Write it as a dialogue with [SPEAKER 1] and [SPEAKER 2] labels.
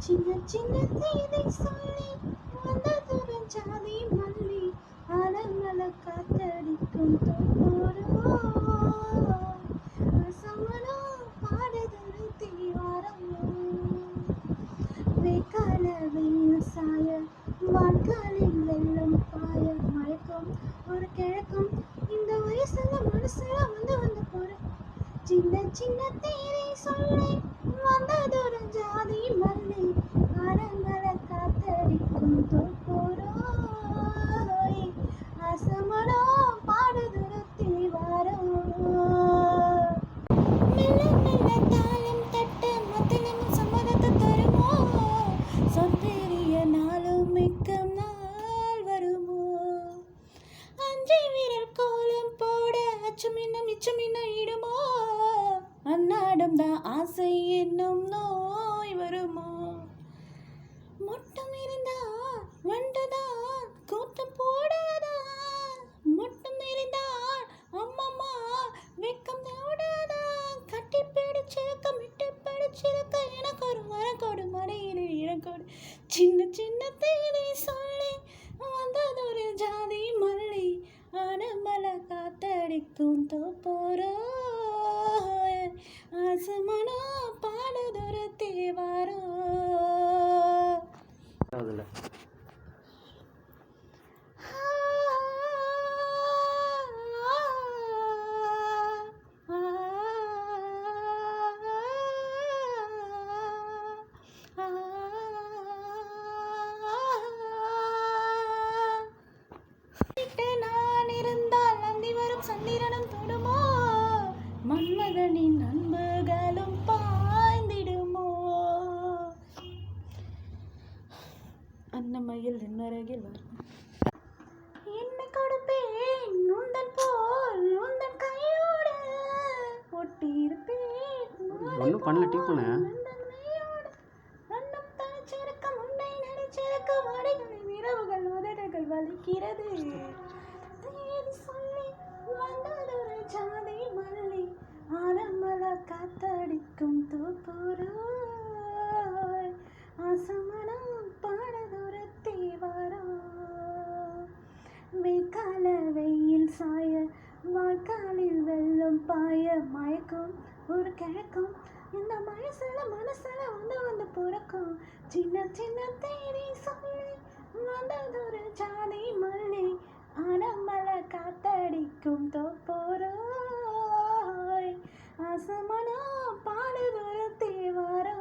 [SPEAKER 1] சின்ன சின்ன தேதை சொல்லி வந்ததொரு ஜாதி மல்லி அலமல காத்தடிக்கும் தோறோ சமனோ பாடுதல் தீவாரமோ வேக்கால வெயில் சாய வான்காலில் வெள்ளம் பாய மயக்கம் ஒரு கிழக்கும் இந்த வயசுல மனசுல வந்து போற சின்ன சின்ன தேரை சொல்லி வந்ததொரு ஜாதி மல்லி அரங்களை காத்தடிக்கும் தோப்போரோய் அசமனோ பாடுதொரு தீவாரோ மெல்ல மெல்ல தாளம் தட்ட மத்தனம் சம்மதத்தை தருமோ சொந்தெரிய நாளும் மிக்கம் நாள் வருமோ அஞ்சை வீரர் கோலம் போட அச்சமின்னும் மிச்சமின்னும் இடுமோ அன்னாடம் தான் ஆசை என்னும் நோய் வருமோ மொட்டம் இருந்தா வண்டுதான் கூட்டம் போடாதா மொட்டம் இருந்தால் அம்மம்மா வெக்கம் தோடாதா கட்டி பிடிச்சிருக்க மிட்டு பிடிச்சிருக்க எனக்கு ஒரு மரக்கோடு மடையிலே இறக்கோடு சின்ன சின்ன தேதி சொல்லி வந்ததொரு ஜாதி மல்லி அனமல காத்தடிக்கும் தோப்போரோ ஆசமனோ பாடுதொரு தேவாரோ நான் இருந்தால் நந்தி வரும் சந்திரனும் தொடுமோ மன்மதனின் அன்புகளும் பாய்ந்திடுமோ அன்னமயில் என்னருகில் வரும் என்னை கொடுப்பேன் உந்தன் போல் உந்தன் கையோடு ஒட்டியிருப்பேன்
[SPEAKER 2] ஒன்றும் பண்ணல டீ பண்ண
[SPEAKER 1] அன்னம் தனிச்சிருக்க முன்னை நடிச்சிருக்க வாடைகளின் இரவுகள் உதடுகள் வலிக்கிறது தேடி சொல்லி வந்ததொரு ஜாதி மல்லி ஆரம்பல காத்தடிக்கும் தோப்போரோய் ஆசமனம் பாடதொரு தீவாரோ வேக்கால வெயில் சாய வாய்க்காலில் வெள்ளம் பாய மயக்கும் ஒரு கிழக்கும் இந்த மனசுல வந்து பிறக்கும் சின்ன சின்ன தேடி சொல்லி வந்ததொரு ஜாதி மல்லி அனமல காத்தடிக்கும் தோப்போரோய் அசமனோ பாடுதொரு தேவாரோ